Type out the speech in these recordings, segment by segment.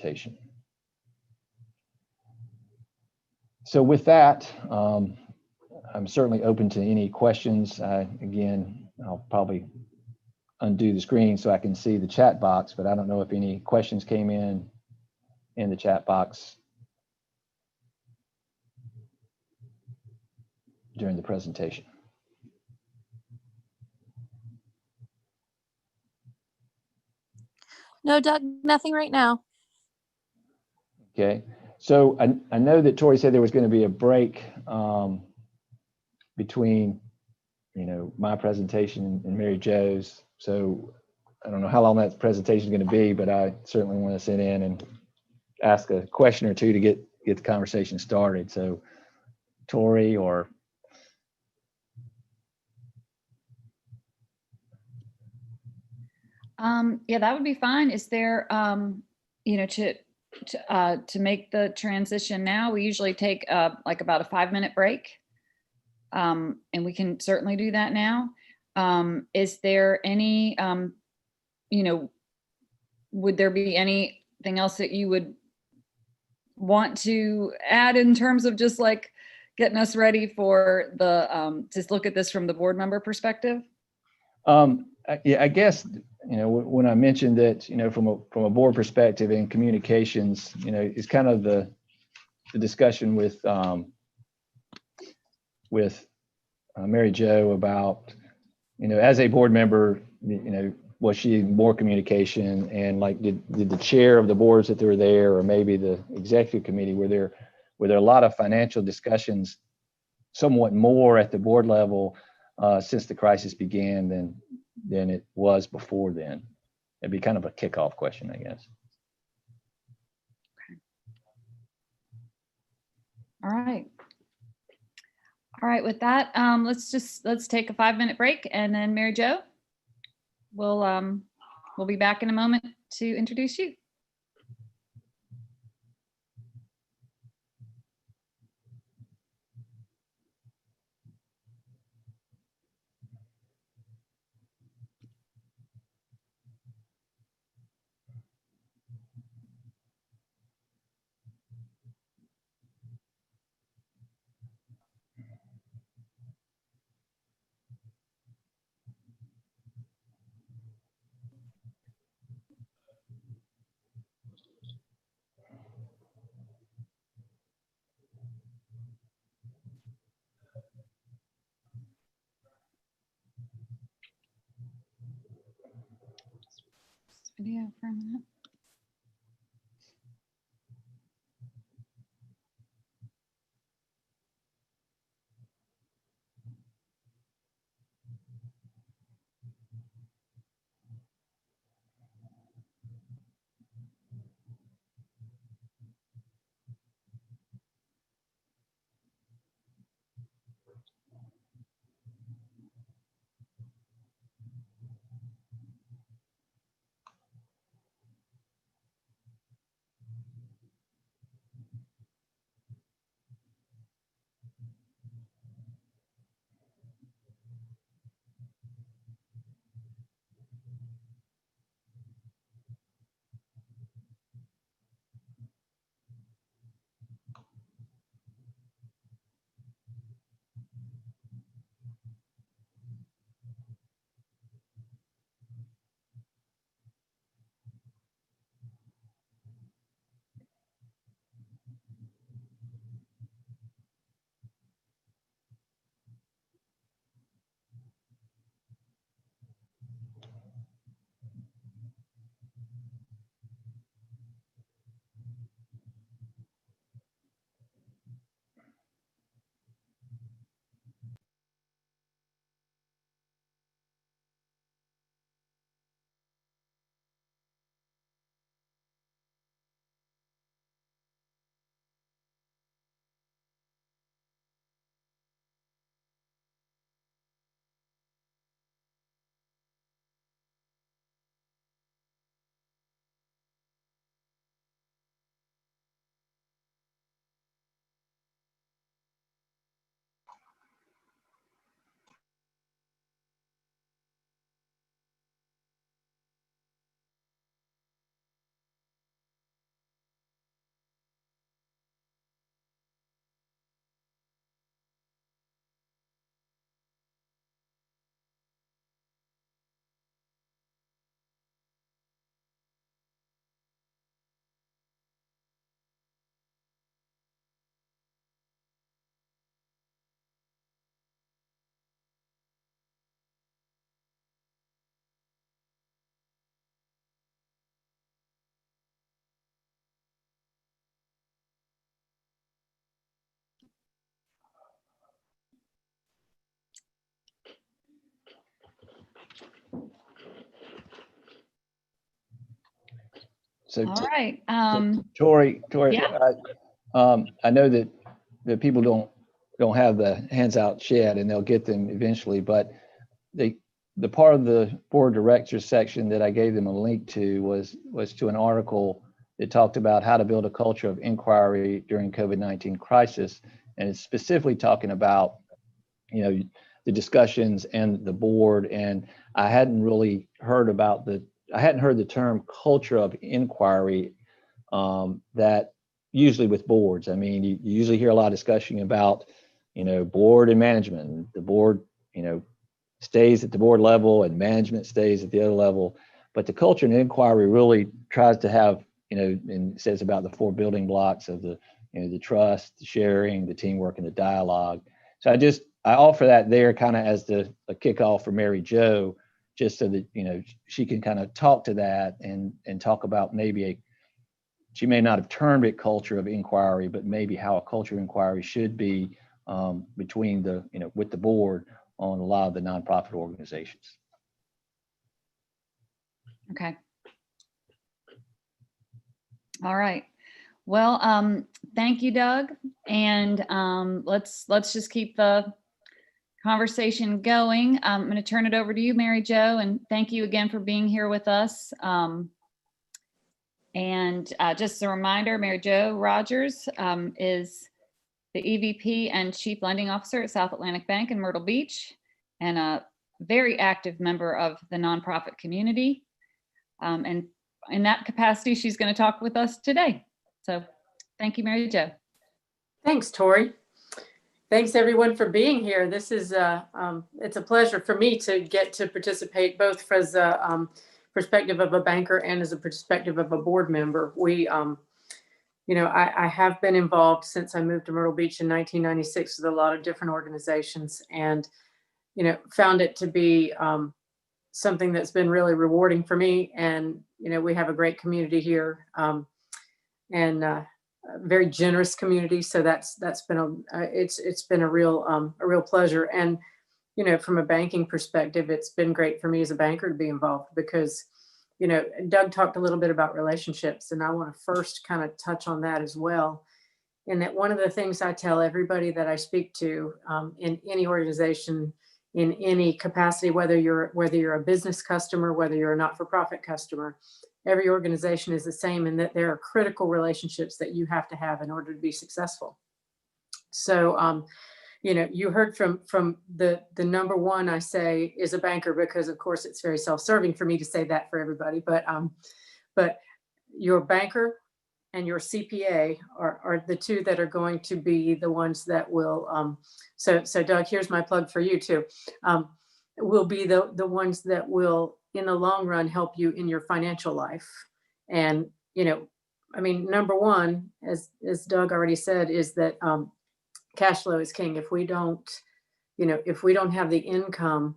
presentation. So with that, I'm certainly open to any questions. Again, I'll probably undo the screen so I can see the chat box, but I don't know if any questions came in the chat box during the presentation. No, Doug, nothing right now. Okay, so I know that Tori said there was going to be a break between, my presentation and Mary Jo's. So I don't know how long that presentation is going to be, but I certainly want to sit in and ask a question or two to get the conversation started. So Tori or yeah, that would be fine. Is there, to make the transition now, we usually take like about a 5-minute break. And we can certainly do that now. Is there any, would there be anything else that you would want to add in terms of just like getting us ready for the, just look at this from the board member perspective? Yeah, I guess, when I mentioned that, from a board perspective and communications, it's kind of the discussion with Mary Jo about, as a board member, was she more communication, and like, did the chair of the boards that were there, or maybe the executive committee, were there a lot of financial discussions, somewhat more at the board level since the crisis began than it was before then? It'd be kind of a kickoff question, I guess. Okay. All right, with that, let's take a 5-minute break, and then Mary Jo, we'll be back in a moment to introduce you. Video for a minute. So All right. Tori, Yeah. I know that people don't have the hands-out yet, and they'll get them eventually, but the part of the board directors section that I gave them a link to was to an article that talked about how to build a culture of inquiry during COVID-19 crisis. And it's specifically talking about, the discussions and the board. And I hadn't heard the term culture of inquiry, that usually with boards. I mean, you usually hear a lot of discussion about, board and management. The board, stays at the board level and management stays at the other level. But the culture and inquiry really tries to have, and says about the 4 building blocks of the trust, the sharing, the teamwork, and the dialogue. So I offer that there kind of as a kickoff for Mary Jo, just so that, she can kind of talk to that and talk about maybe she may not have termed it culture of inquiry, but maybe how a culture of inquiry should be between with the board on a lot of the nonprofit organizations. Okay. All right. Well, thank you, Doug. And let's just keep the conversation going. I'm going to turn it over to you, Mary Jo, and thank you again for being here with us. And just a reminder, Mary Jo Rogers is the EVP and Chief Lending Officer at South Atlantic Bank in Myrtle Beach, and a very active member of the nonprofit community. And in that capacity, she's going to talk with us today. So thank you, Mary Jo. Thanks, Tori. Thanks everyone for being here. This is it's a pleasure for me to get to participate both as a perspective of a banker and as a perspective of a board member. I have been involved since I moved to Myrtle Beach in 1996 with a lot of different organizations, and found it to be something that's been really rewarding for me. And we have a great community here, and a very generous community. So that's been it's been a real pleasure. And from a banking perspective, it's been great for me as a banker to be involved because Doug talked a little bit about relationships, and I want to first kind of touch on that as well. And that one of the things I tell everybody that I speak to in any organization, in any capacity, whether you're a business customer, whether you're a not-for-profit customer, every organization is the same in that there are critical relationships that you have to have in order to be successful. So, you heard from the number one I say is a banker, because of course it's very self-serving for me to say that for everybody, but your banker and your CPA are the two that are going to be the ones that will, so Doug, here's my plug for you too, will be the ones that will in the long run help you in your financial life. And, number one, as Doug already said, is that cash flow is king. If we don't have the income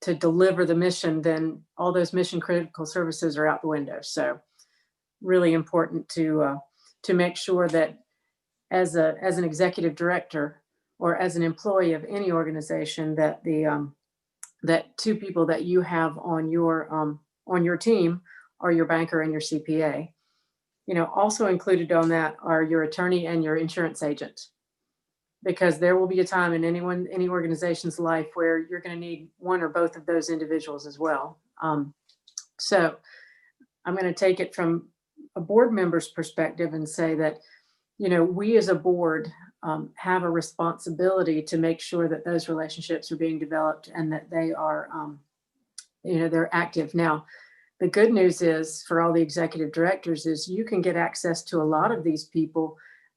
to deliver the mission, then all those mission critical services are out the window. So really important to make sure that as an executive director or as an employee of any organization, that that 2 people that you have on your team are your banker and your CPA. Also included on that are your attorney and your insurance agent, because there will be a time in any organization's life where you're going to need one or both of those individuals as well. So I'm going to take it from a board member's perspective and say that, we as a board have a responsibility to make sure that those relationships are being developed and that they are, they're active. Now, the good news is for all the executive directors is you can get access to a lot of these people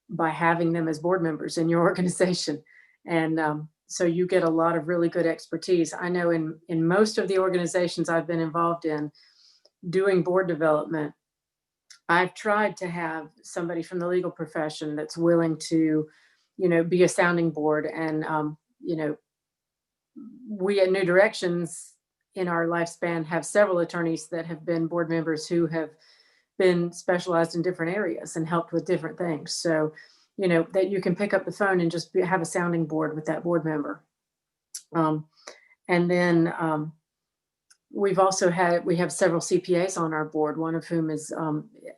by having them as board members in your organization. And so you get a lot of really good expertise. I know in most of the organizations I've been involved in doing board development, I've tried to have somebody from the legal profession that's willing to, be a sounding board. And, we at New Directions in our lifespan have several attorneys that have been board members who have been specialized in different areas and helped with different things. So, that you can pick up the phone and just have a sounding board with that board member. And then we have several CPAs on our board, one of whom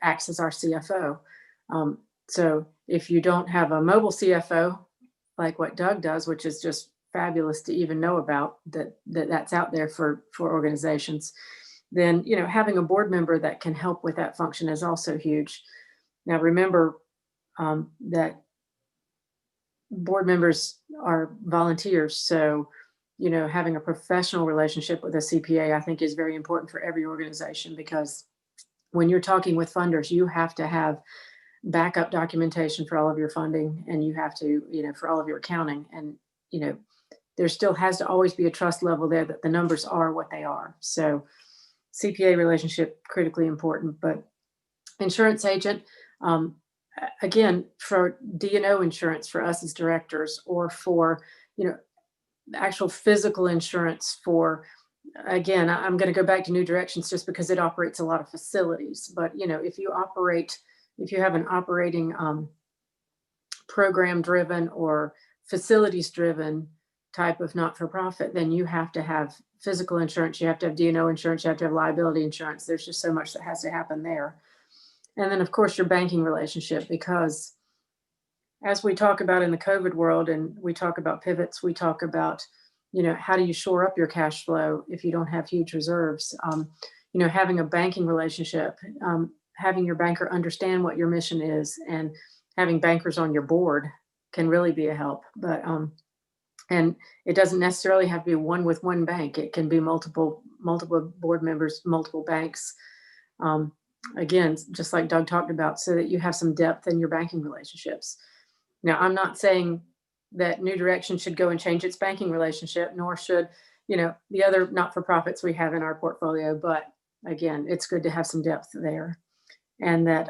acts as our CFO. So if you don't have a mobile CFO like what Doug does, which is just fabulous to even know about, that's out there for organizations, then having a board member that can help with that function is also huge. Now remember that board members are volunteers, so having a professional relationship with a CPA, I think, is very important for every organization, because when you're talking with funders, you have to have backup documentation for all of your funding, and you have to, for all of your accounting, and there still has to always be a trust level there that the numbers are what they are. So CPA relationship, critically important. But insurance agent, again, for D&O insurance for us as directors, or for actual physical insurance for, again, I'm going to go back to New Directions just because it operates a lot of facilities. But if you have an operating program driven or facilities driven type of not-for-profit, then you have to have physical insurance, you have to have D&O insurance, you have to have liability insurance. There's just so much that has to happen there. And then of course your banking relationship, because as we talk about in the COVID world, and we talk about pivots, we talk about, how do you shore up your cash flow if you don't have huge reserves? Having a banking relationship, having your banker understand what your mission is, and having bankers on your board can really be a help. But and it doesn't necessarily have to be one with one bank. It can be multiple board members, multiple banks. Again, just like Doug talked about, so that you have some depth in your banking relationships. Now, I'm not saying that New Direction should go and change its banking relationship, nor should, the other not-for-profits we have in our portfolio. But again, it's good to have some depth there. And that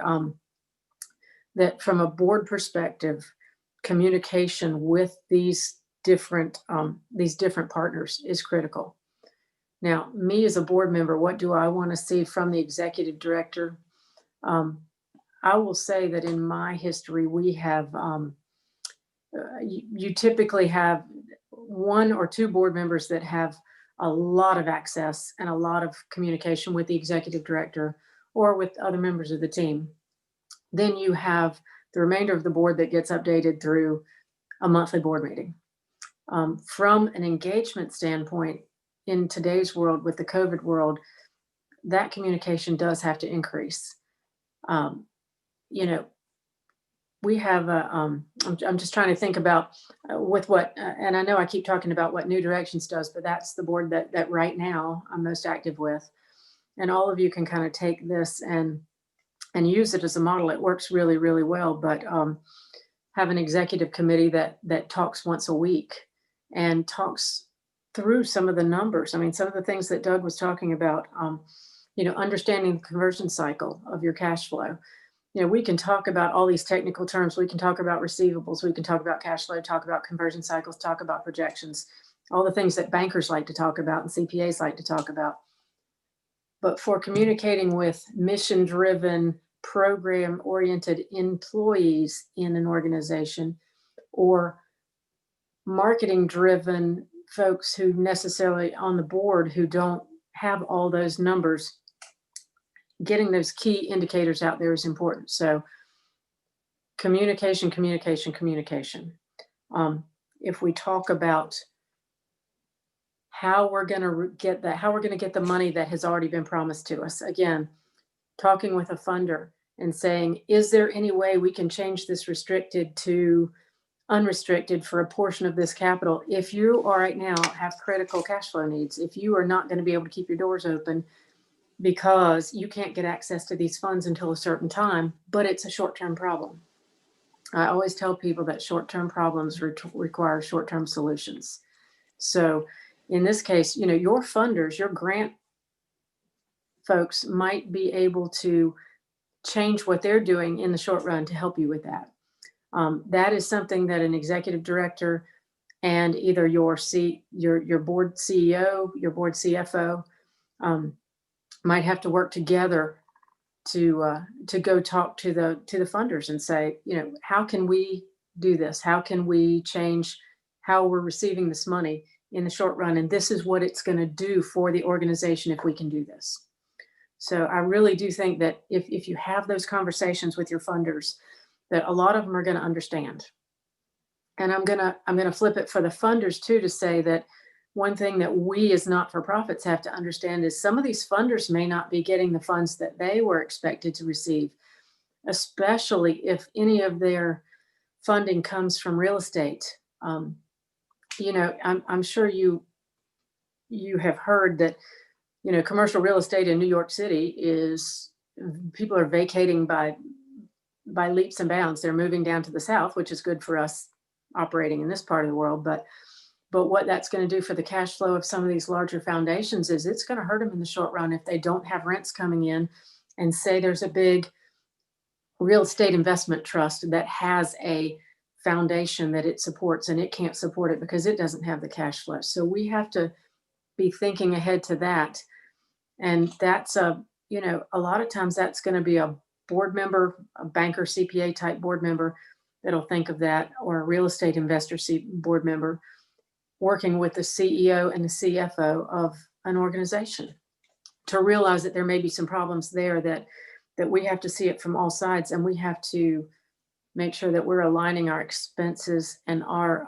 from a board perspective, communication with these different partners is critical. Now, me as a board member, what do I want to see from the executive director? I will say that in my history, we have, you typically have one or two board members that have a lot of access and a lot of communication with the executive director or with other members of the team. Then you have the remainder of the board that gets updated through a monthly board meeting. From an engagement standpoint, in today's world, with the COVID world, that communication does have to increase. We have I'm just trying to think about with what, and I know I keep talking about what New Directions does, but that's the board that right now I'm most active with. And all of you can kind of take this and use it as a model. It works really, really well. But have an executive committee that talks once a week and talks through some of the numbers. I mean, some of the things that Doug was talking about, understanding the conversion cycle of your cash flow. We can talk about all these technical terms. We can talk about receivables. We can talk about cash flow, talk about conversion cycles, talk about projections, all the things that bankers like to talk about and CPAs like to talk about. But for communicating with mission-driven, program-oriented employees in an organization, or marketing-driven folks who necessarily on the board who don't have all those numbers, getting those key indicators out there is important. So communication. If we talk about how we're going to get the money that has already been promised to us, again, talking with a funder and saying, is there any way we can change this restricted to unrestricted for a portion of this capital? If you are right now have critical cash flow needs, if you are not going to be able to keep your doors open because you can't get access to these funds until a certain time, but it's a short-term problem. I always tell people that short-term problems require short-term solutions. So in this case, your funders, your grant folks might be able to change what they're doing in the short run to help you with that. That is something that an executive director and either your board CEO, your board CFO, might have to work together to go talk to the funders and say, how can we do this? How can we change how we're receiving this money in the short run, and this is what it's going to do for the organization if we can do this. So I really do think that if you have those conversations with your funders, that a lot of them are going to understand. And I'm gonna flip it for the funders too, to say that one thing that we as not-for-profits have to understand is some of these funders may not be getting the funds that they were expected to receive, especially if any of their funding comes from real estate. I'm sure you have heard that, commercial real estate in New York City is, people are vacating by leaps and bounds. They're moving down to the South, which is good for us operating in this part of the world. But what that's going to do for the cash flow of some of these larger foundations is it's going to hurt them in the short run if they don't have rents coming in. And say there's a big real estate investment trust that has a foundation that it supports, and it can't support it because it doesn't have the cash flow. So we have to be thinking ahead to that. And that's a lot of times that's going to be a board member, a banker, CPA type board member that'll think of that, or a real estate investor board member working with the CEO and the CFO of an organization to realize that there may be some problems there, that we have to see it from all sides, and we have to make sure that we're aligning our expenses and our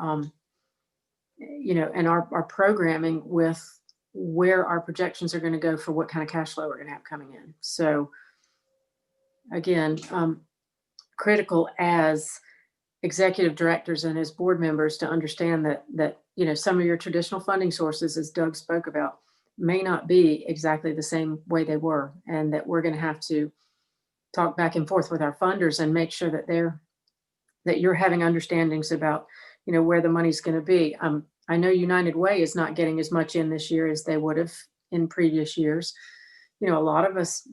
our programming with where our projections are going to go for what kind of cash flow we're going to have coming in. So again, critical as executive directors and as board members to understand that some of your traditional funding sources, as Doug spoke about, may not be exactly the same way they were, and that we're going to have to talk back and forth with our funders and make sure that you're having understandings about where the money's going to be. I know United Way is not getting as much in this year as they would have in previous years. A lot of us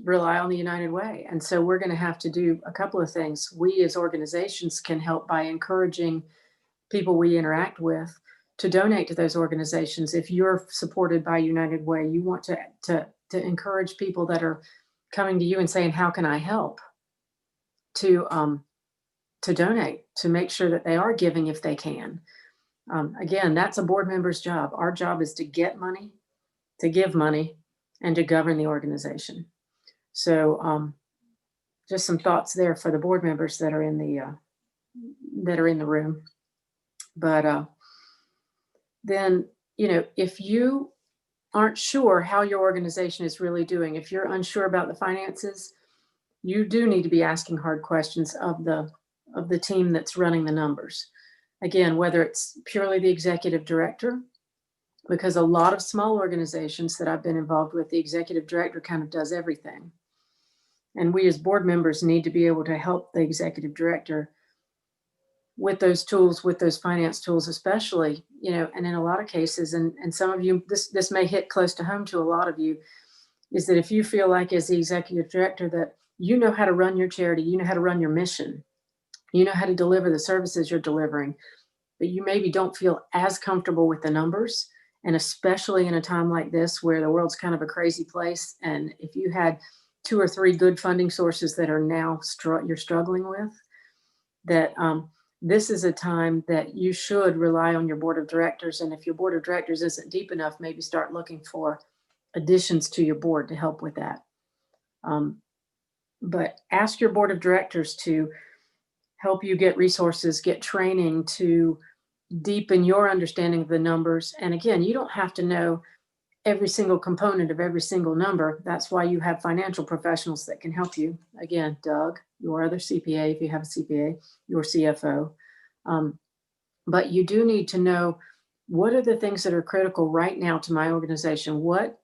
rely on the United Way. And so we're going to have to do a couple of things. We as organizations can help by encouraging people we interact with to donate to those organizations. If you're supported by United Way, you want to encourage people that are coming to you and saying, how can I help? To donate, to make sure that they are giving if they can. Again, that's a board member's job. Our job is to get money, to give money, and to govern the organization. So just some thoughts there for the board members that are in the room. But then, if you aren't sure how your organization is really doing, if you're unsure about the finances, you do need to be asking hard questions of the team that's running the numbers. Again, whether it's purely the executive director, because a lot of small organizations that I've been involved with, the executive director kind of does everything. And we as board members need to be able to help the executive director with those tools, with those finance tools, especially, and in a lot of cases, and some of you, this may hit close to home to a lot of you, is that if you feel like as the executive director that you know how to run your charity, you know how to run your mission, you know how to deliver the services you're delivering, but you maybe don't feel as comfortable with the numbers. And especially in a time like this where the world's kind of a crazy place. And if you had 2 or 3 good funding sources that are now you're struggling with, that this is a time that you should rely on your board of directors. And if your board of directors isn't deep enough, maybe start looking for additions to your board to help with that. But ask your board of directors to help you get resources, get training to deepen your understanding of the numbers. And again, you don't have to know every single component of every single number. That's why you have financial professionals that can help you. Again, Doug, your other CPA, if you have a CPA, your CFO. But you do need to know, what are the things that are critical right now to my organization? What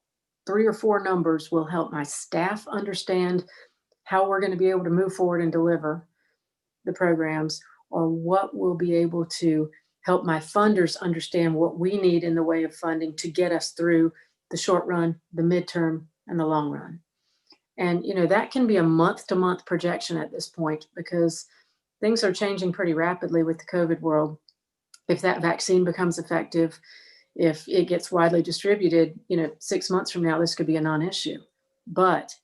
3 or 4 numbers will help my staff understand how we're going to be able to move forward and deliver the programs, or what will be able to help my funders understand what we need in the way of funding to get us through the short run, the midterm, and the long run. And, that can be a month-to-month projection at this point, because things are changing pretty rapidly with the COVID world. If that vaccine becomes effective, if it gets widely distributed, 6 months from now, this could be a non-issue. But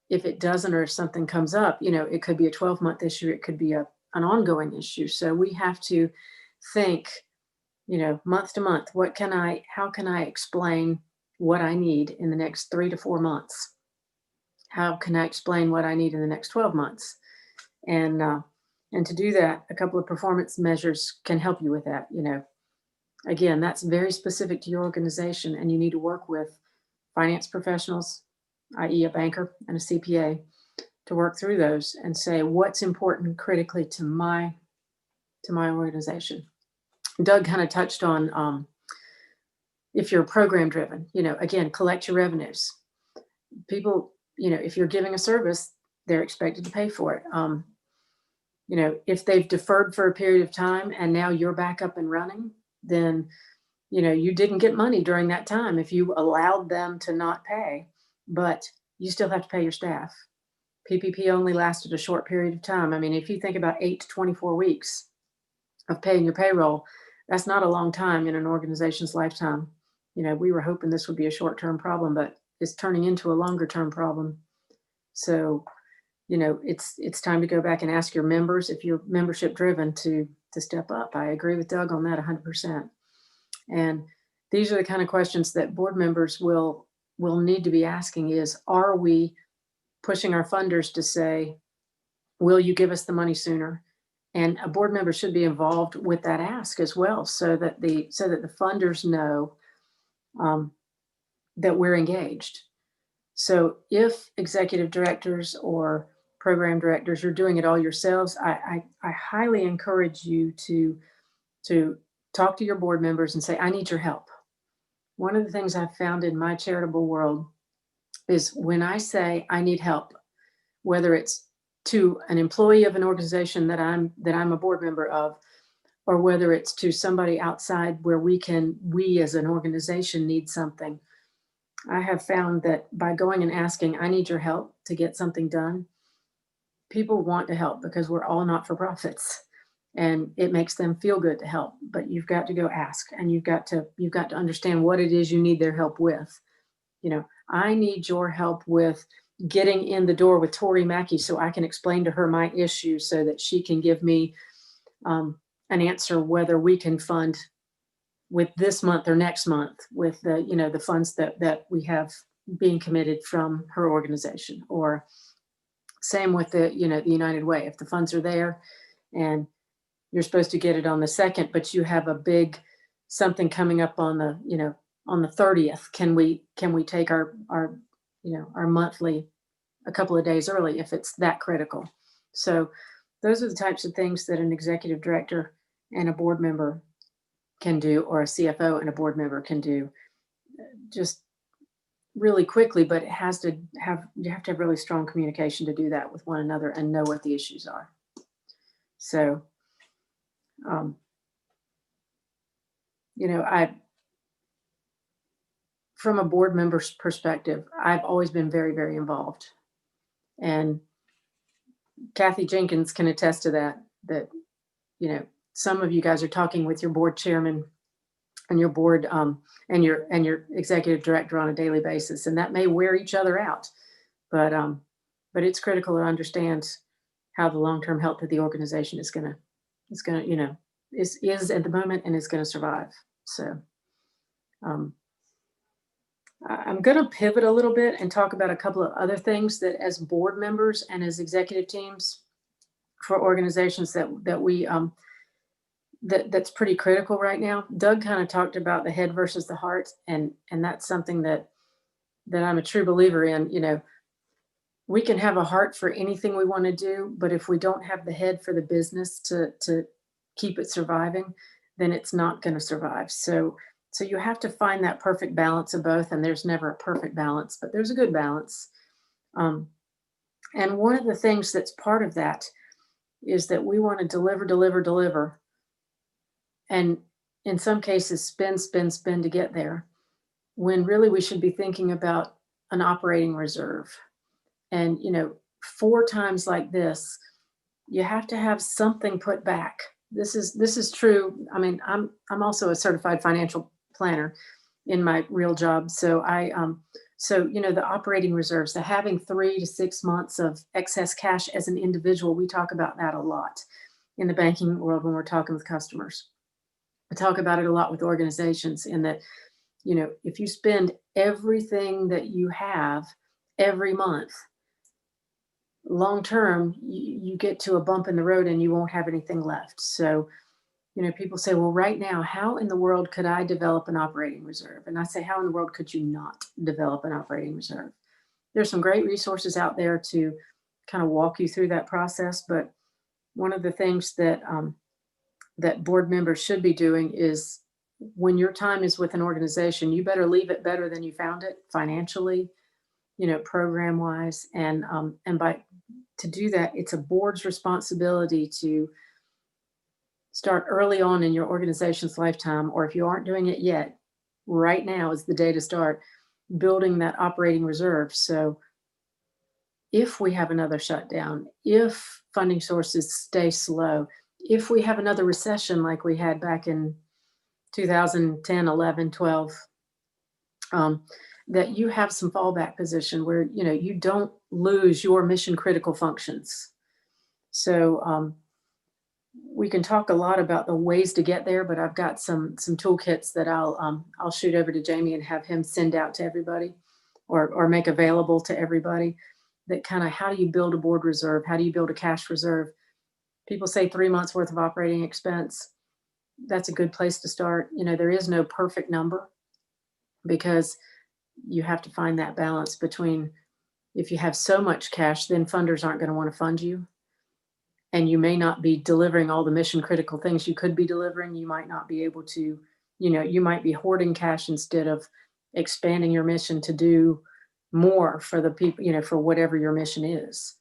if it doesn't, or if something comes up, it could be a 12-month issue. It could be an ongoing issue. So we have to think month to month, how can I explain what I need in the next 3 to 4 months? How can I explain what I need in the next 12 months? And to do that, a couple of performance measures can help you with that. Again, that's very specific to your organization, and you need to work with finance professionals, i.e. a banker and a CPA, to work through those and say, what's important critically to my organization. Doug kind of touched on, if you're program driven, again, collect your revenues. People, if you're giving a service, they're expected to pay for it. If they've deferred for a period of time and now you're back up and running, then, you didn't get money during that time if you allowed them to not pay, but you still have to pay your staff. PPP only lasted a short period of time. I mean, if you think about 8 to 24 weeks of paying your payroll, that's not a long time in an organization's lifetime. We were hoping this would be a short-term problem, but it's turning into a longer-term problem. So, it's time to go back and ask your members, if you're membership driven, to step up. I agree with Doug on that 100%. And these are the kind of questions that board members will need to be asking is, are we pushing our funders to say, will you give us the money sooner? And a board member should be involved with that ask as well, so that the funders know that we're engaged. So if executive directors or program directors, you're doing it all yourselves, I highly encourage you to talk to your board members and say, I need your help. One of the things I've found in my charitable world is when I say I need help, whether it's to an employee of an organization that I'm a board member of, or whether it's to somebody outside where we as an organization need something. I have found that by going and asking, I need your help to get something done, people want to help because we're all not-for-profits and it makes them feel good to help, but you've got to go ask, and you've got to understand what it is you need their help with. I need your help with getting in the door with Tori Mackey so I can explain to her my issue so that she can give me an answer whether we can fund with this month or next month with the funds that we have being committed from her organization. Or same with the United Way. If the funds are there and you're supposed to get it on the 2nd, but you have a big something coming up on the 30th, can we take our monthly a couple of days early if it's that critical? So those are the types of things that an executive director and a board member can do, or a CFO and a board member can do, just really quickly. But you have to have really strong communication to do that with one another and know what the issues are. So, from a board member's perspective, I've always been very, very involved. And Kathy Jenkins can attest to that, some of you guys are talking with your board chairman and your board and your executive director on a daily basis, and that may wear each other out, but it's critical to understand how the long-term health of the organization is at the moment and is going to survive. So I'm going to pivot a little bit and talk about a couple of other things that as board members and as executive teams for organizations that we that's pretty critical right now. Doug kind of talked about the head versus the heart, and that's something that I'm a true believer in. We can have a heart for anything we want to do, but if we don't have the head for the business to keep it surviving, then it's not going to survive. So you have to find that perfect balance of both, and there's never a perfect balance, but there's a good balance. And one of the things that's part of that is that we want to deliver, and in some cases spend to get there, when really we should be thinking about an operating reserve. And 4 times like this, you have to have something put back. This is true. I mean, I'm also a certified financial planner in my real job. So the operating reserves, the having 3 to 6 months of excess cash as an individual, we talk about that a lot in the banking world when we're talking with customers. I talk about it a lot with organizations in that, if you spend everything that you have every month, long term, you get to a bump in the road and you won't have anything left. So, people say, well, right now, how in the world could I develop an operating reserve? And I say, how in the world could you not develop an operating reserve? There's some great resources out there to kind of walk you through that process. But one of the things that that board members should be doing is, when your time is with an organization, you better leave it better than you found it financially, program wise. And to do that, it's a board's responsibility to start early on in your organization's lifetime, or if you aren't doing it yet, right now is the day to start building that operating reserve. So if we have another shutdown, if funding sources stay slow, if we have another recession like we had back in 2010, 11, 12, that you have some fallback position where, you don't lose your mission critical functions. So we can talk a lot about the ways to get there, but I've got some toolkits that I'll shoot over to Jamie and have him send out to everybody, or make available to everybody, that kind of, how do you build a board reserve? How do you build a cash reserve? People say 3 months worth of operating expense. That's a good place to start. There is no perfect number, because you have to find that balance between, if you have so much cash, then funders aren't going to want to fund you. And you may not be delivering all the mission critical things you could be delivering. You might not be able to, you might be hoarding cash instead of expanding your mission to do more for the people, for whatever your mission is.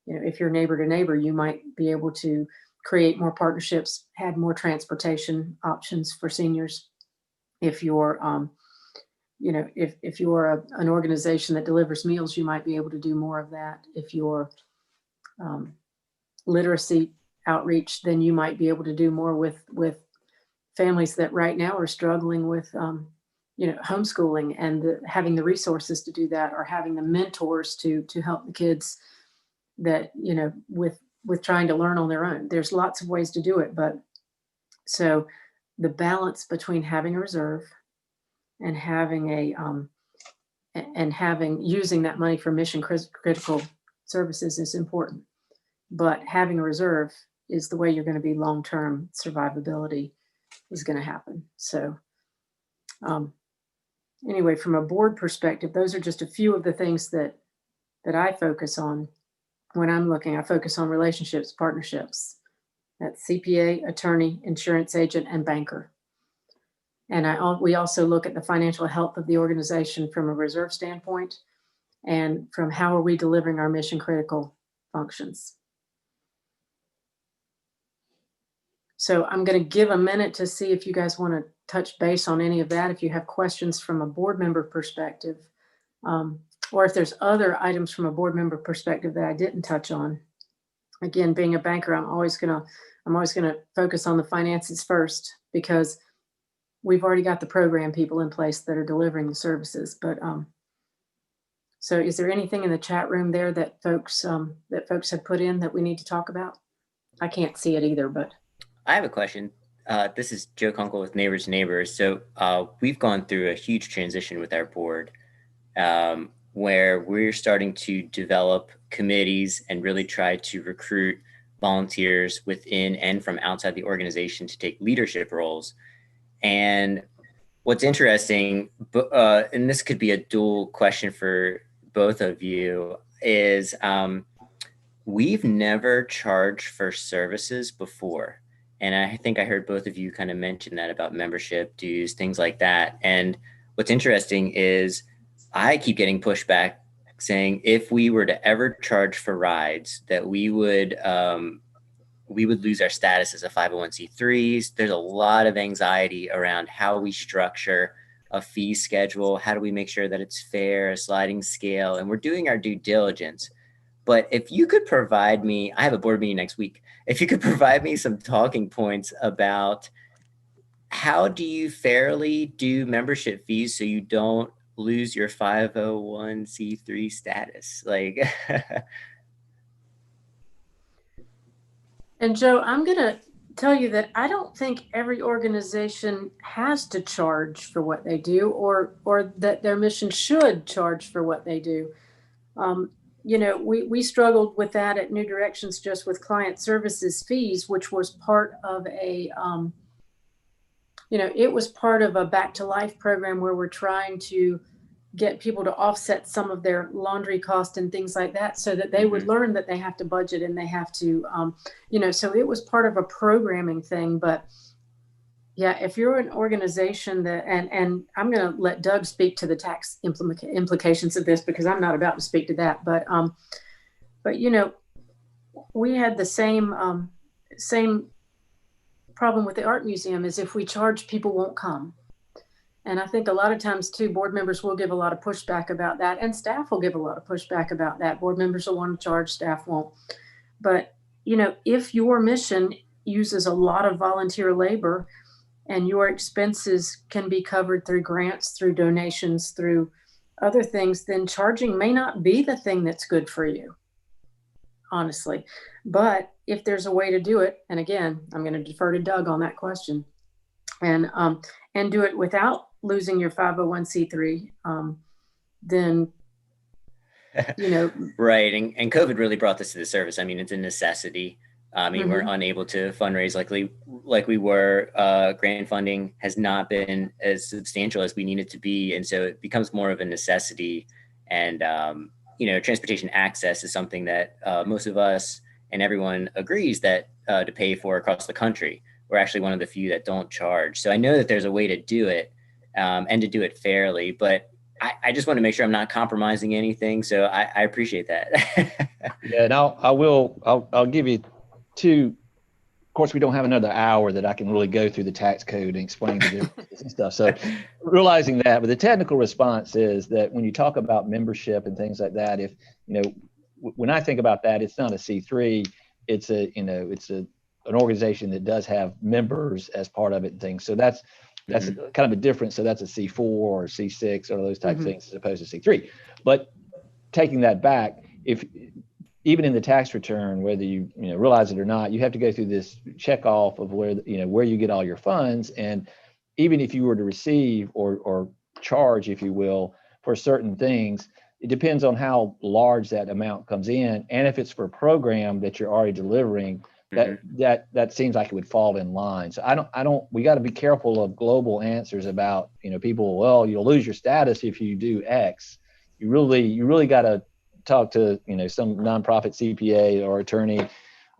If you're neighbor to neighbor, you might be able to create more partnerships, add more transportation options for seniors. If you're, if you're an organization that delivers meals, you might be able to do more of that. If you're literacy outreach, then you might be able to do more with families that right now are struggling with homeschooling, and having the resources to do that, or having the mentors to help the kids that with trying to learn on their own. There's lots of ways to do it, but so the balance between having a reserve and having using that money for mission critical services is important. But having a reserve is the way you're going to be long-term. Survivability is going to happen. So anyway, from a board perspective, those are just a few of the things that I focus on when I'm looking. I focus on relationships, partnerships. That's CPA, attorney, insurance agent, and banker. And we also look at the financial health of the organization from a reserve standpoint, and from how are we delivering our mission critical functions. So I'm going to give a minute to see if you guys want to touch base on any of that, if you have questions from a board member perspective, or if there's other items from a board member perspective that I didn't touch on. Again, being a banker, I'm always going to focus on the finances first, because we've already got the program people in place that are delivering the services. But so is there anything in the chat room there that folks have put in that we need to talk about? I can't see it either, but. I have a question. This is Joe Kunkel with Neighbors to Neighbors. So we've gone through a huge transition with our board, where we're starting to develop committees and really try to recruit volunteers within and from outside the organization to take leadership roles. And what's interesting, and this could be a dual question for both of you, is we've never charged for services before. And I think I heard both of you kind of mention that about membership dues, things like that. And what's interesting is I keep getting pushback saying if we were to ever charge for rides, that we would lose our status as a 501c3. There's a lot of anxiety around how we structure a fee schedule. How do we make sure that it's fair, a sliding scale? And we're doing our due diligence. But if you could provide me, I have a board meeting next week. If you could provide me some talking points about how do you fairly do membership fees so you don't lose your 501c3 status? Like, and Joe, I'm going to tell you that I don't think every organization has to charge for what they do, or that their mission should charge for what they do. Um, we struggled with that at New Directions, just with client services fees, which was part of it was part of a Back to Life program where we're trying to get people to offset some of their laundry cost and things like that, so that they would learn that they have to budget and they have to, so it was part of a programming thing. But yeah, if you're an organization that, and I'm going to let Doug speak to the tax implications of this, because I'm not about to speak to that. But we had the same problem with the art museum, is if we charge, people won't come. And I think a lot of times too, board members will give a lot of pushback about that, and staff will give a lot of pushback about that. Board members will want to charge, staff won't. But, if your mission uses a lot of volunteer labor and your expenses can be covered through grants, through donations, through other things, then charging may not be the thing that's good for you, honestly. But if there's a way to do it, and again, I'm going to defer to Doug on that question, and do it without losing your 501c3, then, Right. And COVID really brought this to the surface. I mean, it's a necessity. I mean, we're unable to fundraise like we were. Grant funding has not been as substantial as we need it to be. And so it becomes more of a necessity. And, transportation access is something that most of us and everyone agrees that to pay for across the country. We're actually one of the few that don't charge. So I know that there's a way to do it and to do it fairly, but I just want to make sure I'm not compromising anything. So I appreciate that. Yeah, and I'll give you two. Of course, we don't have another hour that I can really go through the tax code and explain the differences and stuff. So realizing that, but the technical response is that when you talk about membership and things like that, if, when I think about that, it's not a C3, it's an organization that does have members as part of it and things. So that's kind of a difference. So that's a C4 or C6 or those type of things as opposed to C3. But taking that back, if even in the tax return, whether you realize it or not, you have to go through this check off of where you get all your funds. And even if you were to receive or charge, if you will, for certain things, it depends on how large that amount comes in. And if it's for a program that you're already delivering, that seems like it would fall in line. So we got to be careful of global answers about, people, well, you'll lose your status if you do X. You really got to talk to, some nonprofit CPA or attorney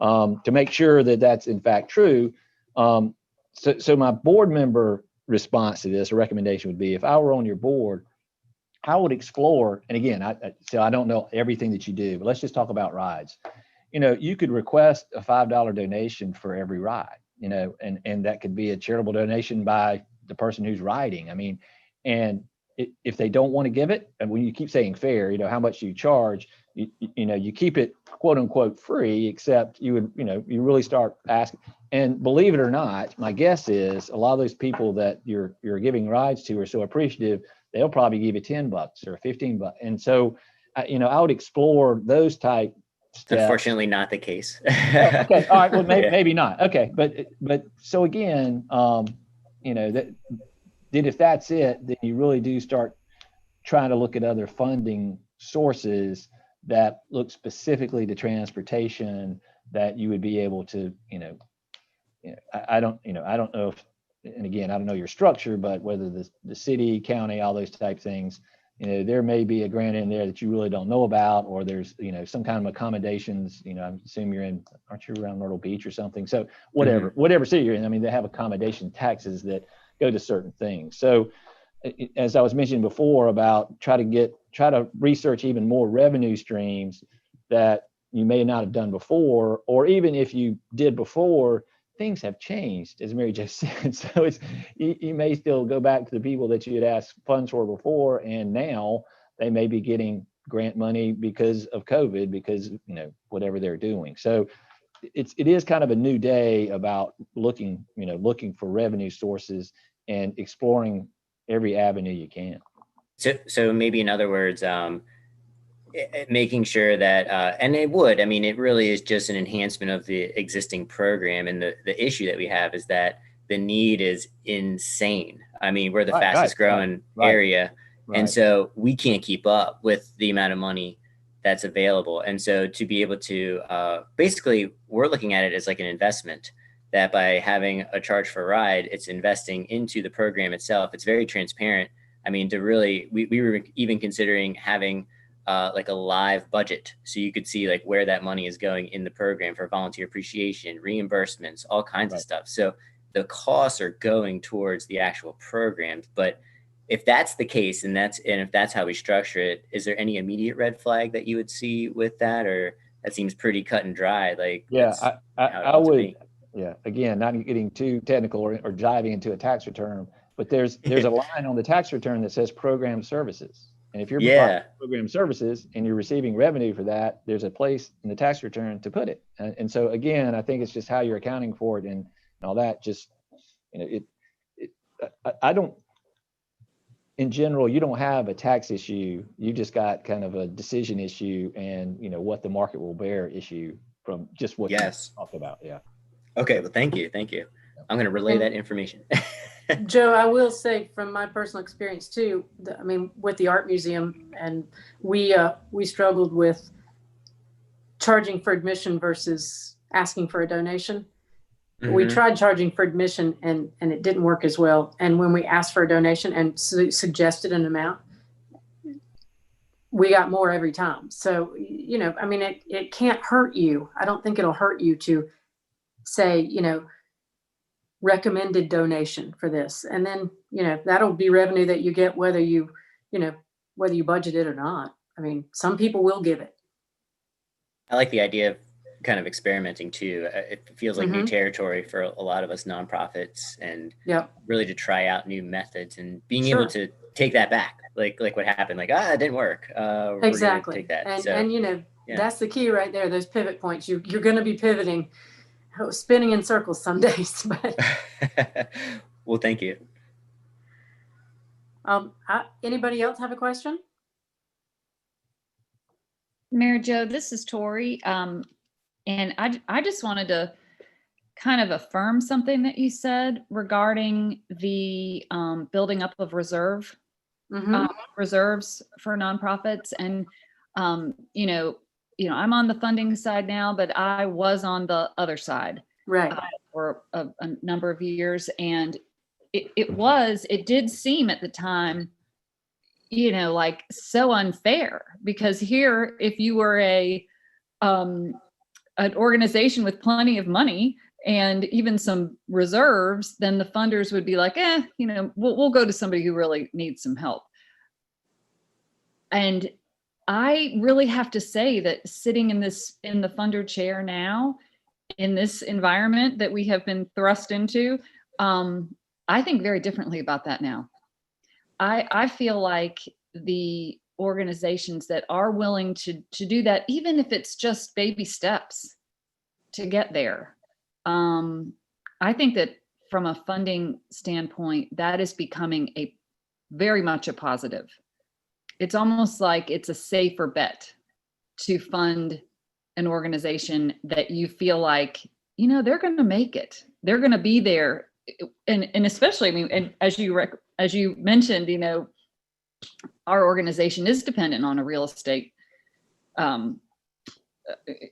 to make sure that that's in fact true. So my board member response to this, or recommendation would be, if I were on your board, I would explore, and again, I don't know everything that you do, but let's just talk about rides. You could request a $5 donation for every ride, and that could be a charitable donation by the person who's riding. I mean, and if they don't want to give it, and when you keep saying fair, how much you charge, you keep it quote unquote free, except you really start asking. And believe it or not, my guess is a lot of those people that you're giving rides to are so appreciative, they'll probably give you $10 or $15. And so, I would explore those type steps. Unfortunately, not the case. Okay. All right. Well, maybe not. Okay. But so again, that if that's it, then you really do start trying to look at other funding sources that look specifically to transportation that you would be able to, I don't know if, and again, I don't know your structure, but whether the city, county, all those type things, there may be a grant in there that you really don't know about, or there's, some kind of accommodations, I assume aren't you around Myrtle Beach or something? So whatever city you're in, I mean, they have accommodation taxes that go to certain things. So as I was mentioning before about try to research even more revenue streams that you may not have done before, or even if you did before, things have changed, as Mary Jo said. So you may still go back to the people that you had asked funds for before, and now they may be getting grant money because of COVID, because whatever they're doing. So it is kind of a new day about looking for revenue sources and exploring every avenue you can. So maybe in other words, making sure that, and it would, I mean, it really is just an enhancement of the existing program. And the issue that we have is that the need is insane. I mean, we're the Right, fastest right, growing right, area. And right. so we can't keep up with the amount of money that's available. And so to be able to, basically, we're looking at it as like an investment, that by having a charge for a ride, it's investing into the program itself. It's very transparent. I mean, to really, we were even considering having like a live budget, so you could see like where that money is going in the program for volunteer appreciation, reimbursements, all kinds of Right. stuff. So the costs are going towards the actual programs. But if that's the case, and if that's how we structure it, is there any immediate red flag that you would see with that, or that seems pretty cut and dry? Like, Yeah, that's I, how it I ought to would, be. yeah, again, not getting too technical or driving into a tax return, but there's a line on the tax return that says program services. And if you're providing Yeah, program services and you're receiving revenue for that, there's a place in the tax return to put it. And so again, I think it's just how you're accounting for it and all that. Just, I don't, in general, you don't have a tax issue. You just got kind of a decision issue and, what the market will bear issue from just what you yes. talked about. Yeah. Okay, well, thank you. I'm going to relay that information. Joe, I will say from my personal experience too, I mean, with the art museum, and we struggled with charging for admission versus asking for a donation. We tried charging for admission and it didn't work as well. And when we asked for a donation and suggested an amount, we got more every time. So, I mean, it can't hurt you. I don't think it'll hurt you to say, recommended donation for this. And then, that'll be revenue that you get whether you budget it or not. I mean, some people will give it. I like the idea of kind of experimenting too. It feels like new territory for a lot of us nonprofits, and really to try out new methods and being able to take that back, like what happened, like, it didn't work. Exactly. Take that. And that's the key right there. Those pivot points, you're going to be pivoting, spinning in circles some days. But well, thank you. Anybody else have a question? Mary Jo, this is Tori. And I just wanted to kind of affirm something that you said regarding the building up of reserves for nonprofits. And, I'm on the funding side now, but I was on the other side for a number of years. And it did seem at the time, like so unfair, because here, if you were an organization with plenty of money and even some reserves, then the funders would be like, we'll go to somebody who really needs some help. And I really have to say that sitting in the funder chair now, in this environment that we have been thrust into, I think very differently about that now. I feel like the organizations that are willing to do that, even if it's just baby steps to get there. I think that from a funding standpoint, that is becoming very much a positive. It's almost like it's a safer bet to fund an organization that you feel like, they're going to make it. They're going to be there. And especially, I mean, and as you mentioned, our organization is dependent on a real estate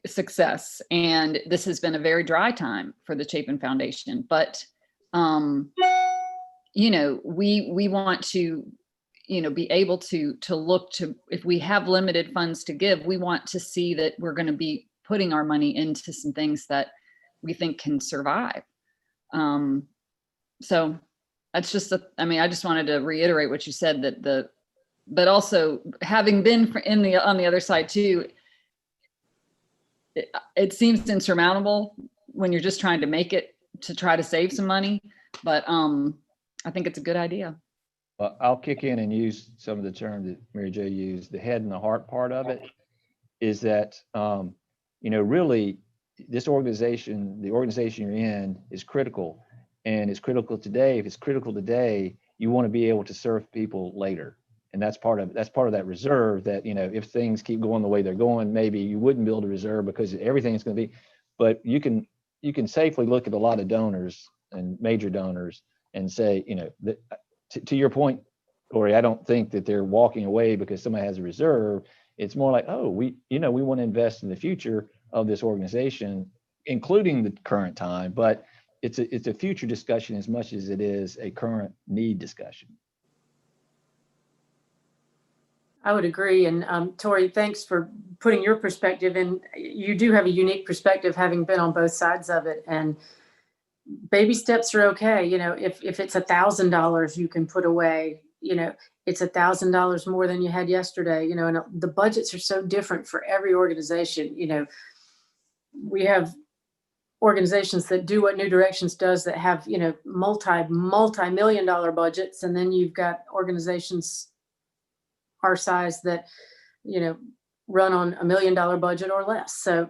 success, and this has been a very dry time for the Chapin Foundation. But we want to be able to look to, if we have limited funds to give, we want to see that we're going to be putting our money into some things that we think can survive. So that's just I just wanted to reiterate what you said, but also having been on the other side too, it seems insurmountable when you're just trying to make it to try to save some money. But I think it's a good idea. Well, I'll kick in and use some of the terms that Mary Jo used. The head and the heart part of it is that, really this organization, the organization you're in, is critical. And it's critical today. If it's critical today, you want to be able to serve people later. And that's part of that reserve that, if things keep going the way they're going, maybe you wouldn't build a reserve because everything is going to be, but you can safely look at a lot of donors and major donors and say, that, to your point, Corey, I don't think that they're walking away because somebody has a reserve. It's more like, oh, we want to invest in the future of this organization, including the current time, but it's a future discussion as much as it is a current need discussion. I would agree. And Tori, thanks for putting your perspective in. You do have a unique perspective having been on both sides of it. And baby steps are okay. If it's $1,000 you can put away, it's $1,000 more than you had yesterday, and the budgets are so different for every organization. We have organizations that do what New Directions does that have, multi-million-dollar budgets. And then you've got organizations our size that, run on $1 million budget or less. So,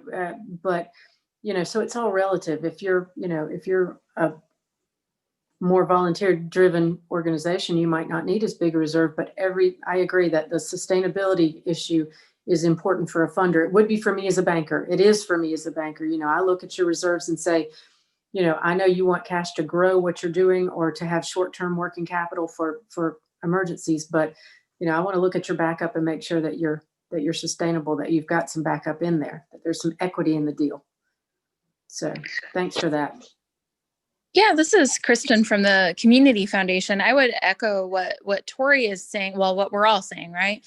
so it's all relative. If you're a more volunteer driven organization, you might not need as big a reserve, but I agree that the sustainability issue is important for a funder. It would be for me as a banker. It is for me as a banker. I look at your reserves and say, I know you want cash to grow what you're doing or to have short-term working capital for emergencies, but I want to look at your backup and make sure that you're sustainable, that you've got some backup in there, that there's some equity in the deal. So thanks for that. Yeah, this is Kristen from the Community Foundation. I would echo what Tori is saying. Well, what we're all saying, right?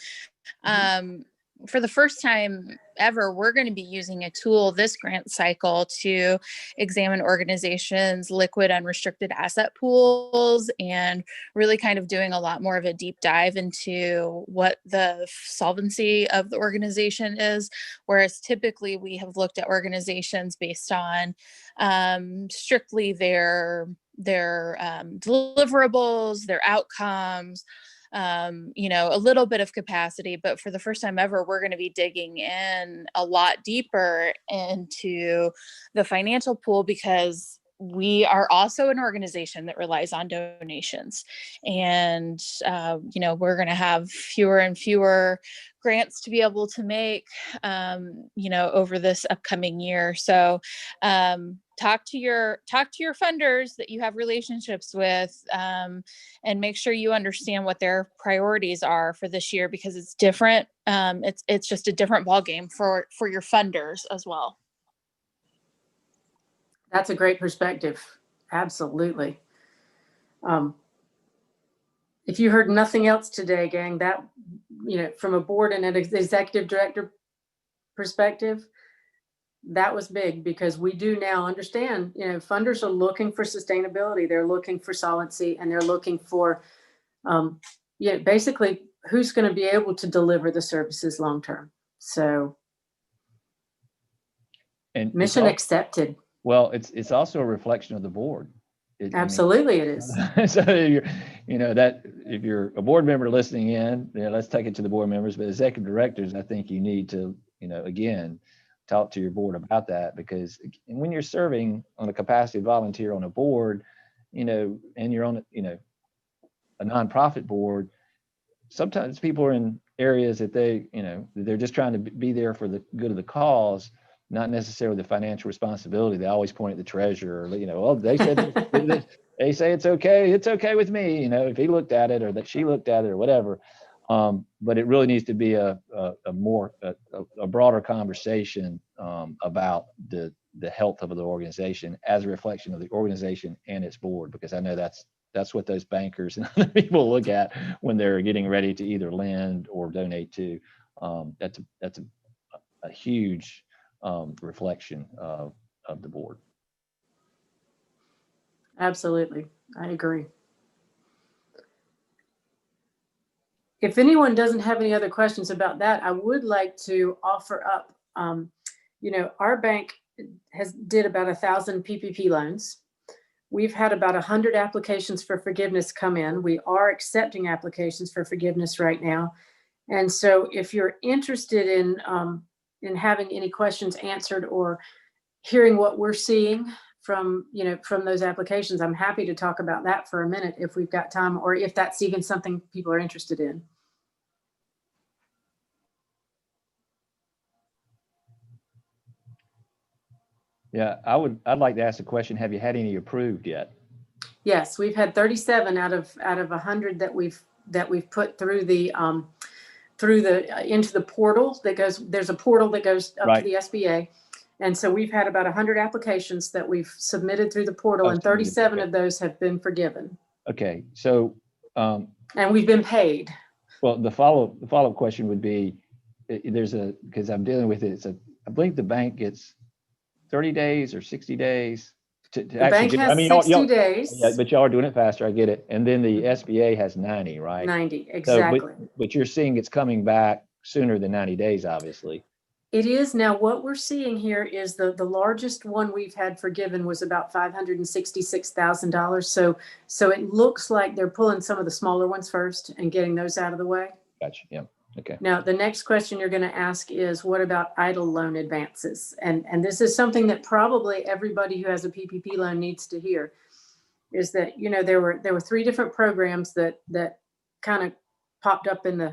For the first time ever, we're going to be using a tool this grant cycle to examine organizations' liquid unrestricted asset pools and really kind of doing a lot more of a deep dive into what the solvency of the organization is. Whereas typically we have looked at organizations based on strictly their deliverables, their outcomes, a little bit of capacity, but for the first time ever, we're going to be digging in a lot deeper into the financial pool because we are also an organization that relies on donations. And, we're going to have fewer and fewer grants to be able to make, over this upcoming year. So, talk to your funders that you have relationships with, and make sure you understand what their priorities are for this year, because it's different. It's just a different ballgame for your funders as well. That's a great perspective. Absolutely. If you heard nothing else today, gang, that, from a board and an executive director perspective, that was big, because we do now understand, funders are looking for sustainability. They're looking for solvency, and they're looking for, basically who's going to be able to deliver the services long-term. So And mission accepted. Well, it's also a reflection of the board. Absolutely, it is. So if you're a board member listening in, let's take it to the board members, but executive directors, I think you need to, again, talk to your board about that, because when you're serving on a capacity volunteer on a board, and you're on, a nonprofit board, sometimes people are in areas that they're just trying to be there for the good of the cause, not necessarily the financial responsibility. They always point at the treasurer, they said, they say it's okay with me, if he looked at it or that she looked at it or whatever. But it really needs to be a broader conversation about the health of the organization as a reflection of the organization and its board, because I know that's what those bankers and other people look at when they're getting ready to either lend or donate to. That's a huge reflection of the board. Absolutely. I agree. If anyone doesn't have any other questions about that, I would like to offer up, our bank did about 1,000 PPP loans. We've had about 100 applications for forgiveness come in. We are accepting applications for forgiveness right now. And so if you're interested in having any questions answered or hearing what we're seeing from those applications, I'm happy to talk about that for a minute if we've got time, or if that's even something people are interested in. Yeah, I'd like to ask a question. Have you had any approved yet? Yes, we've had 37 out of 100 that we've put through the into the portal that goes. There's a portal that goes up to Right. the SBA, and so we've had about 100 applications that we've submitted through the portal, and 37 of those have been forgiven. Okay, so and we've been paid. well, the follow-up question would be, because I'm dealing with it. I believe the bank gets 30 days or 60 days to The bank has 60 days. Yeah, but y'all are doing it faster. I get it. And then the SBA has 90, right? 90, exactly. So, but you're seeing it's coming back sooner than 90 days, obviously. It is. Now, what we're seeing here is the largest one we've had forgiven was about $566,000. So it looks like they're pulling some of the smaller ones first and getting those out of the way. Gotcha. Yeah. Okay. Now, the next question you're going to ask is, what about idle loan advances? And this is something that probably everybody who has a PPP loan needs to hear, is that, there were 3 different programs that kind of popped up in the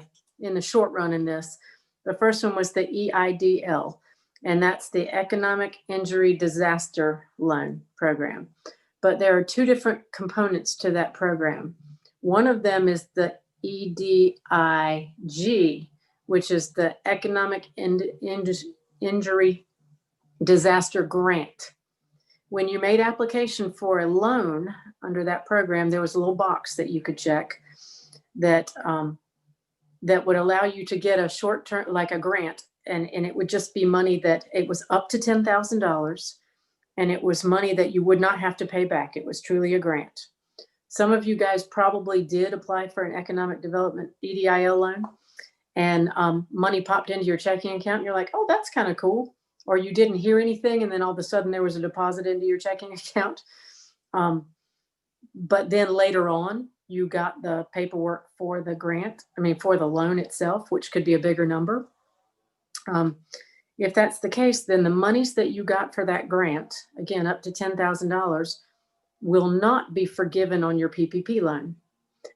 short run in this. The first one was the EIDL, and that's the Economic Injury Disaster Loan Program. But there are 2 different components to that program. One of them is the EDIG, which is the Economic Injury Disaster Grant. When you made application for a loan under that program, there was a little box that you could check that would allow you to get a short term, like a grant, and it would just be money that it was up to $10,000, and it was money that you would not have to pay back. It was truly a grant. Some of you guys probably did apply for an economic development EDIL loan, and money popped into your checking account, and you're like, oh, that's kind of cool. Or you didn't hear anything, and then all of a sudden there was a deposit into your checking account. But then later on, you got the paperwork for the grant, for the loan itself, which could be a bigger number. If that's the case, then the monies that you got for that grant, again, up to $10,000, will not be forgiven on your PPP loan.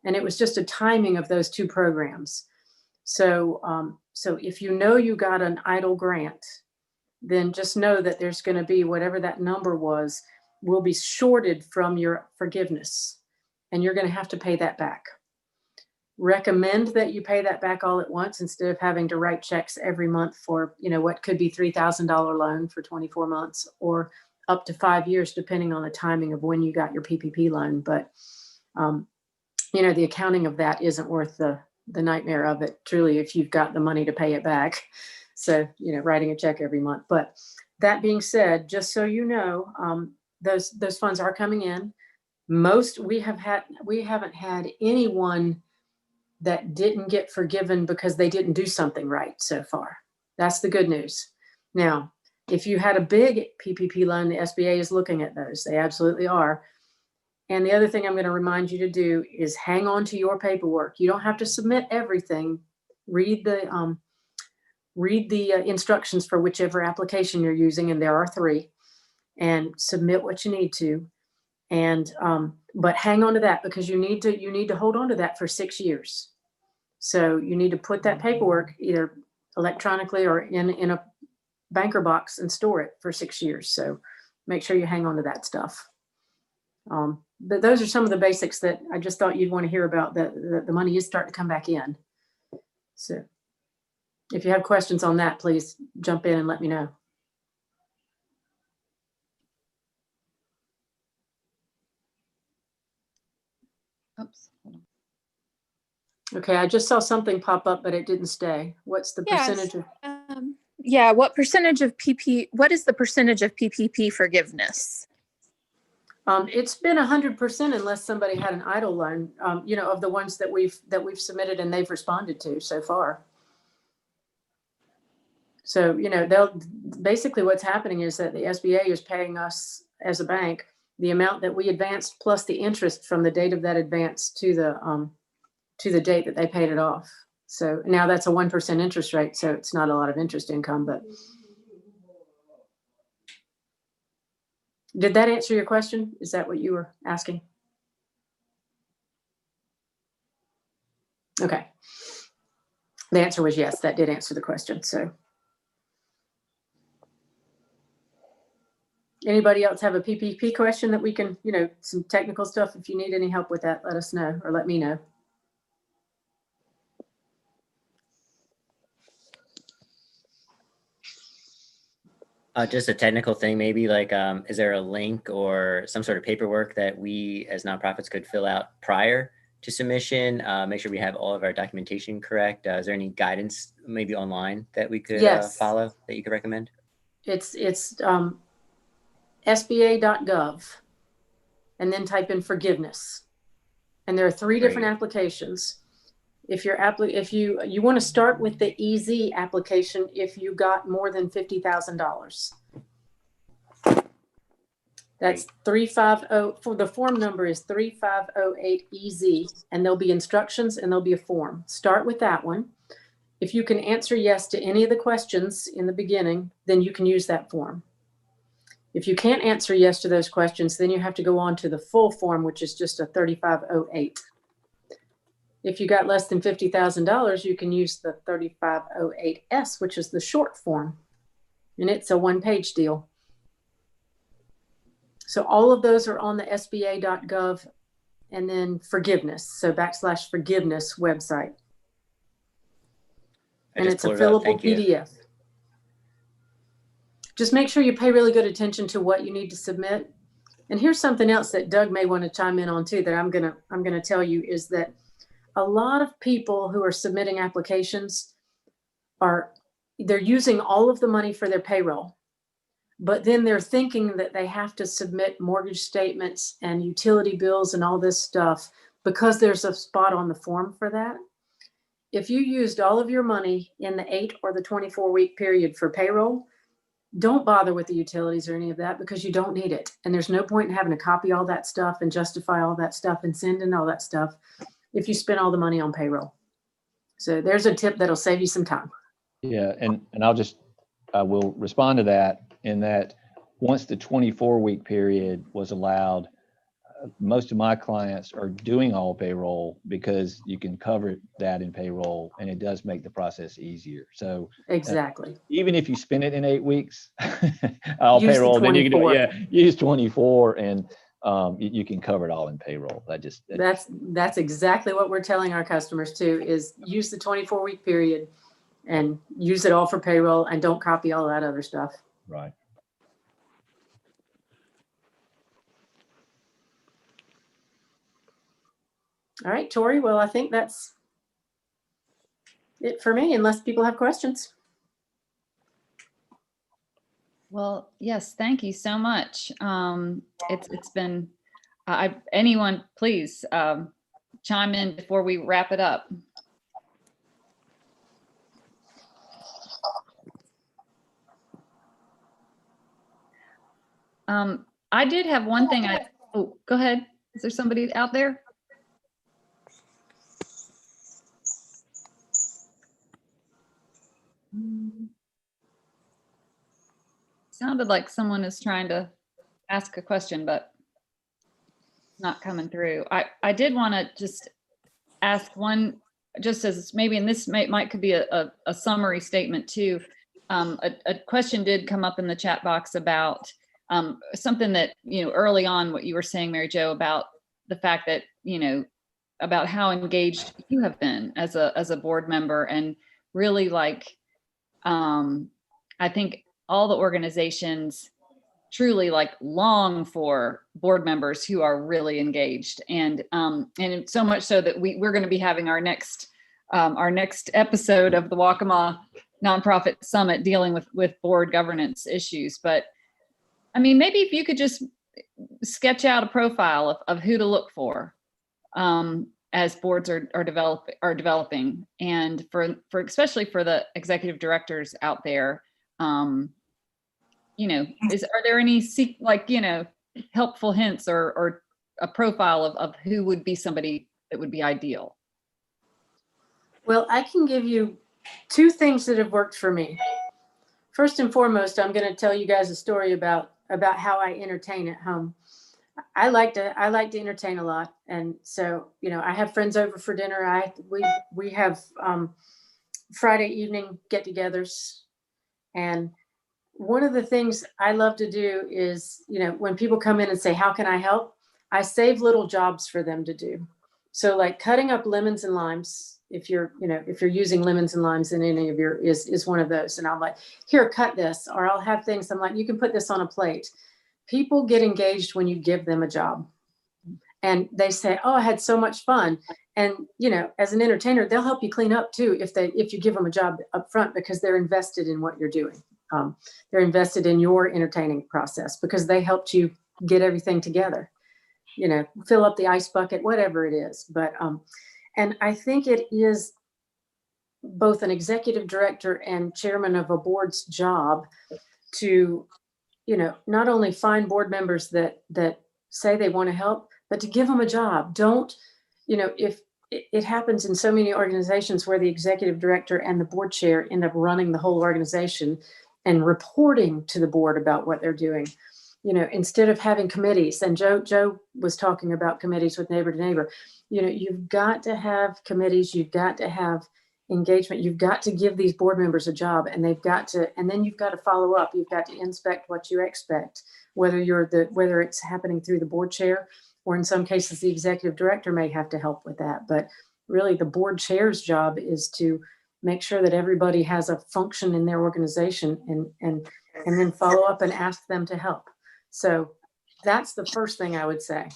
And it was just a timing of those 2 programs. So if you got an idle grant, then just know that there's going to be whatever that number was will be shorted from your forgiveness, and you're going to have to pay that back. Recommend that you pay that back all at once instead of having to write checks every month for, what could be $3,000 loan for 24 months or up to 5 years, depending on the timing of when you got your PPP loan. But, the accounting of that isn't worth the nightmare of it, truly, if you've got the money to pay it back. So, writing a check every month. But that being said, just so you know, those funds are coming in. We haven't had anyone that didn't get forgiven because they didn't do something right so far. That's the good news. Now, if you had a big PPP loan, the SBA is looking at those. They absolutely are. And the other thing I'm going to remind you to do is hang on to your paperwork. You don't have to submit everything. Read the instructions for whichever application you're using, and there are 3, and submit what you need to. And but hang on to that, because you need to hold on to that for 6 years. So you need to put that paperwork either electronically or in a banker box and store it for 6 years. So make sure you hang on to that stuff. But those are some of the basics that I just thought you'd want to hear about. The money is starting to come back in. So if you have questions on that, please jump in and let me know. Oops. Hold on. Okay, I just saw something pop up, but it didn't stay. What's the percentage of? What is the percentage of PPP forgiveness? It's been 100% unless somebody had an idle loan, of the ones that we've submitted and they've responded to so far. So, basically what's happening is that the SBA is paying us as a bank the amount that we advanced plus the interest from the date of that advance to the date that they paid it off. So now that's a 1% interest rate. So it's not a lot of interest income, but. Did that answer your question? Is that what you were asking? Okay. The answer was yes, that did answer the question. So Anybody else have a PPP question that we can, some technical stuff? If you need any help with that, let us know or let me know. Just a technical thing, maybe like, is there a link or some sort of paperwork that we as nonprofits could fill out prior to submission? Make sure we have all of our documentation correct. Is there any guidance maybe online that we could Yes. follow that you could recommend? It's SBA.gov and then type in forgiveness. And there are 3 different applications. If you want to start with the easy application, if you got more than $50,000, that's 350. For the form number is 3508 EZ, and there'll be instructions and there'll be a form. Start with that one. If you can answer yes to any of the questions in the beginning, then you can use that form. If you can't answer yes to those questions, then you have to go on to the full form, which is just a 3508. If you got less than $50,000, you can use the 3508S, which is the short form, and it's a 1-page deal. So all of those are on the SBA.gov and then forgiveness. So /forgiveness website. And it's a fillable PDF. Just make sure you pay really good attention to what you need to submit. And here's something else that Doug may want to chime in on too, that I'm gonna tell you, is that a lot of people who are submitting applications they're using all of the money for their payroll, but then they're thinking that they have to submit mortgage statements and utility bills and all this stuff because there's a spot on the form for that. If you used all of your money in the 8 or the 24-week period for payroll, don't bother with the utilities or any of that, because you don't need it. And there's no point in having to copy all that stuff and justify all that stuff and send in all that stuff if you spend all the money on payroll. So there's a tip that'll save you some time. Yeah, and I will respond to that in that once the 24-week period was allowed, most of my clients are doing all payroll because you can cover that in payroll, and it does make the process easier. So exactly, even if you spend it in 8 weeks, all use payroll, the then you can do, 24. use 24, and you can cover it all in payroll. That's exactly what we're telling our customers too, is use the 24-week period and use it all for payroll, and don't copy all that other stuff. Right. All right, Tori. Well, I think that's it for me, unless people have questions. Well, yes, thank you so much. It's been, anyone please chime in before we wrap it up. I did have one thing. Oh, go ahead. Is there somebody out there? Sounded like someone is trying to ask a question, but not coming through. I did want to just ask one, just as maybe, and this might could be a summary statement too. A question did come up in the chat box about something that, early on, what you were saying, Mary Jo, about the fact that, about how engaged you have been as a board member, and really I think all the organizations truly long for board members who are really engaged, and so much so that we're going to be having our next episode of the Waccamaw Nonprofit Summit dealing with board governance issues. But I mean, maybe if you could just sketch out a profile of who to look for as boards are developing, and for especially for the executive directors out there. Are there any helpful hints or a profile of who would be somebody that would be ideal? Well, I can give you 2 things that have worked for me. First and foremost, I'm going to tell you guys a story about how I entertain at home. I like to entertain a lot, and so I have friends over for dinner. We have Friday evening get-togethers, and one of the things I love to do is, when people come in and say, how can I help? I save little jobs for them to do. So like cutting up lemons and limes, if you're using lemons and limes in any of your, is one of those. And I'm like, here, cut this, or I'll have things. I'm like, you can put this on a plate. People get engaged when you give them a job. And they say, oh, I had so much fun. And, as an entertainer, they'll help you clean up too, if you give them a job up front, because they're invested in what you're doing. They're invested in your entertaining process because they helped you get everything together, fill up the ice bucket, whatever it is. But, and I think it is both an executive director and chairman of a board's job to, not only find board members that say they want to help, but to give them a job. Don't, if it happens in so many organizations where the executive director and the board chair end up running the whole organization and reporting to the board about what they're doing, instead of having committees. And Joe was talking about committees with neighbor to neighbor. You've got to have committees. You've got to have engagement. You've got to give these board members a job, and then you've got to follow up. You've got to inspect what you expect, whether it's happening through the board chair, or in some cases, the executive director may have to help with that. But really the board chair's job is to make sure that everybody has a function in their organization, and then follow up and ask them to help. So that's the first thing I would say.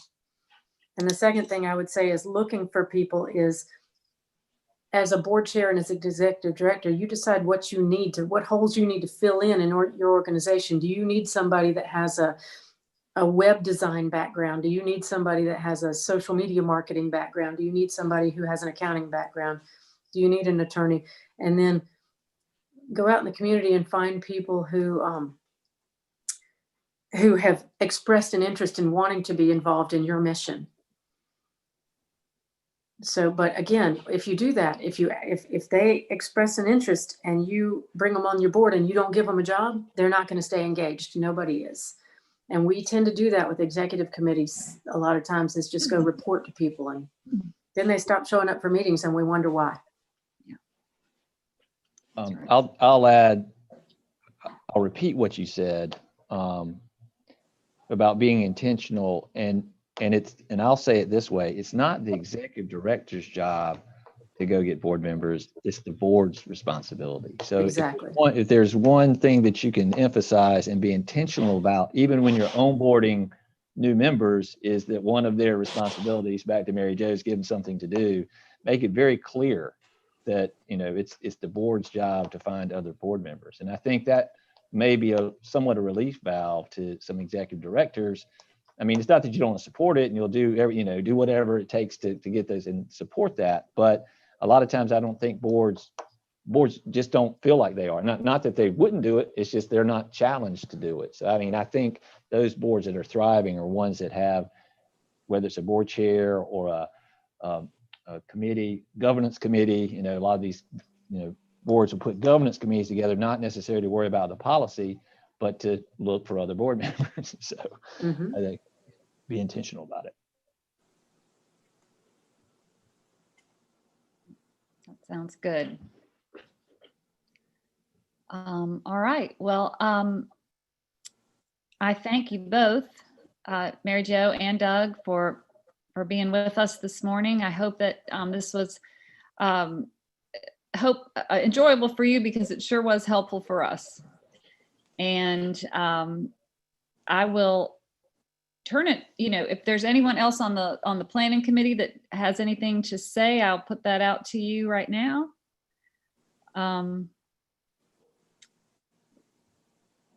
And the second thing I would say is looking for people is, as a board chair and as an executive director, you decide what holes you need to fill in your organization. Do you need somebody that has a web design background? Do you need somebody that has a social media marketing background? Do you need somebody who has an accounting background? Do you need an attorney? And then go out in the community and find people who have expressed an interest in wanting to be involved in your mission. So, but again, if you do that, if they express an interest and you bring them on your board and you don't give them a job, they're not going to stay engaged. Nobody is. And we tend to do that with executive committees. A lot of times is just go report to people, and then they stop showing up for meetings and we wonder why. I'll repeat what you said about being intentional, and I'll say it this way: it's not the executive director's job to go get board members; it's the board's responsibility. So exactly, if there's one thing that you can emphasize and be intentional about, even when you're onboarding new members, is that one of their responsibilities, back to Mary Jo's, give them something to do. Make it very clear that it's the board's job to find other board members. And I think that may be somewhat a relief valve to some executive directors. I mean, it's not that you don't support it and you'll do whatever it takes to get those and support that. But a lot of times I don't think boards just don't feel like they are. Not that they wouldn't do it, it's just they're not challenged to do it. So I mean, I think those boards that are thriving are ones that have, whether it's a board chair or a committee, governance committee, a lot of these, boards will put governance committees together, not necessarily to worry about the policy, but to look for other board members. So I think be intentional about it. That sounds good. All right. Well, I thank you both, Mary Jo and Doug, for being with us this morning. I hope that this was enjoyable for you, because it sure was helpful for us. And I will turn it, if there's anyone else on the planning committee that has anything to say, I'll put that out to you right now.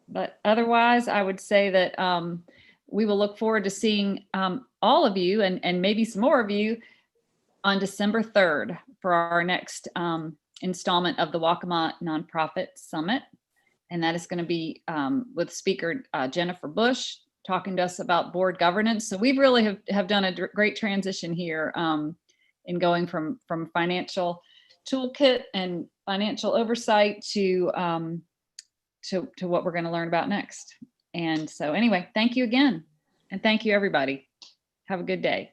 But otherwise, I would say that we will look forward to seeing all of you and maybe some more of you on December 3rd for our next installment of the Waccamaw Nonprofit Summit. And that is going to be with speaker Jennifer Bush, talking to us about board governance. So we really have done a great transition here in going from financial toolkit and financial oversight to what we're going to learn about next. And so anyway, thank you again. And thank you, everybody. Have a good day.